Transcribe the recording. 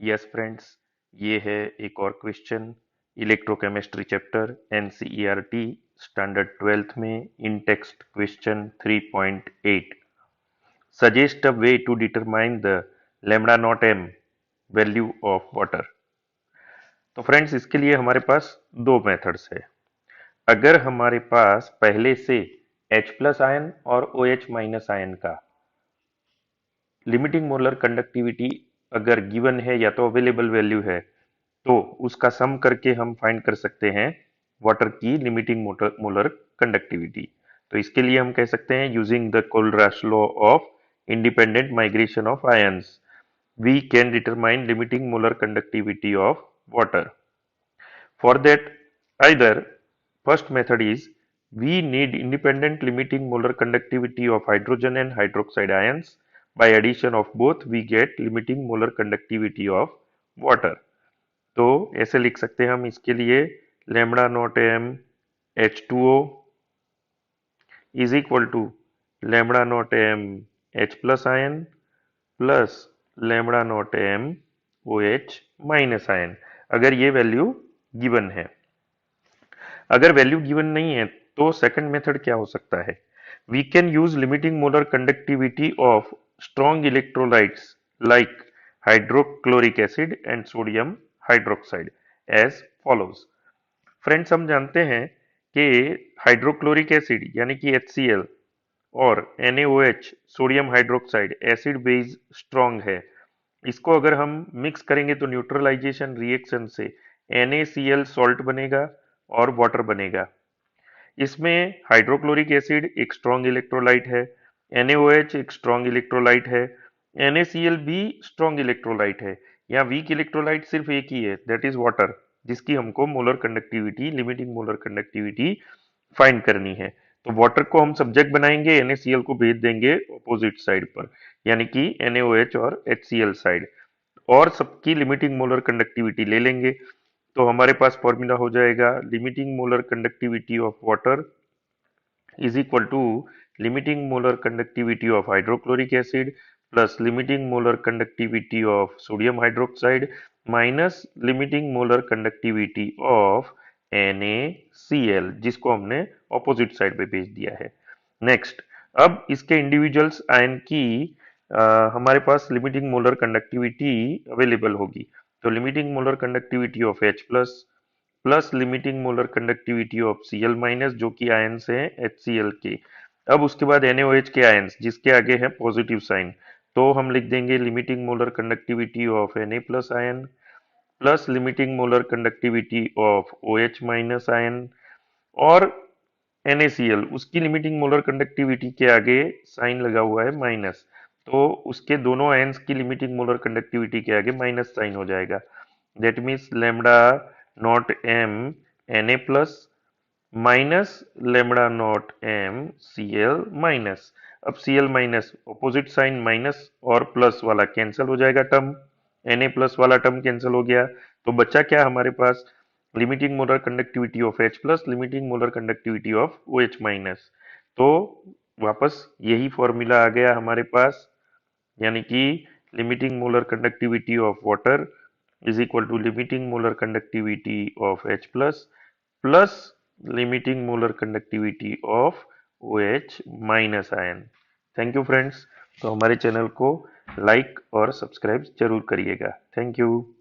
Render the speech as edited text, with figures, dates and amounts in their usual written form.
Yes friends, ये है एक और question electrochemistry chapter NCERT standard 12th में in text question 3.8 suggest a way to determine the lambda nought m value of water. तो friends, इसके लिए हमारे पास दो मेथड्स है। अगर हमारे पास पहले से H प्लस आयन और OH माइनस आयन का लिमिटिंग मोलर कंडक्टिविटी अगर गिवन है या तो अवेलेबल वैल्यू है, तो उसका सम करके हम फाइंड कर सकते हैं वाटर की लिमिटिंग मोलर कंडक्टिविटी। तो इसके लिए हम कह सकते हैं using the Kohlrausch law of independent migration of ions we can determine limiting molar conductivity of water. For that, either first method is we need independent limiting molar conductivity of hydrogen and hydroxide ions. By addition of both, we get limiting molar conductivity of water. तो ऐसे लिख सकते हैं हम इसके लिए lambda naught M H2O is equal to lambda naught M H plus ion plus lambda naught M OH minus ion, अगर ये वैल्यू गिवन है। अगर वैल्यू गिवन नहीं है तो सेकंड मेथड क्या हो सकता है? We can use limiting molar conductivity of strong electrolytes like hydrochloric acid and sodium hydroxide as follows. Friends, हम जानते हैं कि हाइड्रोक्लोरिक एसिड यानी कि HCl और NaOH sodium hydroxide acid base strong है। इसको अगर हम मिक्स करेंगे तो न्यूट्रलाइजेशन रिएक्शन से NaCl सॉल्ट बनेगा और वाटर बनेगा। इसमें हाइड्रोक्लोरिक एसिड एक स्ट्रॉन्ग इलेक्ट्रोलाइट है, NaOH एक स्ट्रॉन्ग इलेक्ट्रोलाइट है, NaCl भी स्ट्रॉन्ग इलेक्ट्रोलाइट है। यहाँ वीक इलेक्ट्रोलाइट सिर्फ एक ही है, दैट इज वाटर, जिसकी हमको molar conductivity limiting molar conductivity find करनी है। तो वाटर को हम सब्जेक्ट बनाएंगे, NaCl को भेज देंगे ऑपोजिट साइड पर, यानी कि NaOH और HCl साइड, और सबकी लिमिटिंग मोलर कंडक्टिविटी ले लेंगे। तो हमारे पास फॉर्मूला हो जाएगा limiting molar conductivity of water is equal to limiting molar conductivity of hydrochloric acid plus limiting molar conductivity of sodium hydroxide minus limiting molar conductivity of NaCl, जिसको हमने opposite side पे भेज दिया है। नेक्स्ट, अब इसके इंडिविजुअल्स आयन की हमारे पास लिमिटिंग मोलर कंडक्टिविटी अवेलेबल होगी। तो limiting molar conductivity of H plus plus limiting molar conductivity of Cl minus, जो कि आयंस हैं HCl के। अब उसके बाद NaOH के आयंस जिसके आगे है पॉजिटिव साइन, तो हम लिख देंगे limiting molar conductivity of Na plus ion plus limiting molar conductivity of OH minus ion, और NaCl उसकी लिमिटिंग मोलर कंडक्टिविटी के आगे साइन लगा हुआ है माइनस, तो उसके दोनों आयंस की लिमिटिंग मोलर कंडक्टिविटी के आगे माइनस साइन हो जाएगा। That means lambda nought m Na plus minus lambda nought m Cl minus. अब Cl minus opposite sign minus और प्लस वाला कैंसिल हो जाएगा टर्म, Na प्लस वाला टर्म कैंसिल हो गया, तो बच्चा क्या हमारे पास limiting molar conductivity of H plus limiting molar conductivity of OH minus. तो वापस यही फॉर्मूला आ गया हमारे पास, यानी कि limiting molar conductivity of water is equal to limiting molar conductivity of H plus plus limiting molar conductivity of OH minus ion। Thank you friends. तो हमारे channel को लाइक और सब्सक्राइब जरूर करिएगा। Thank you.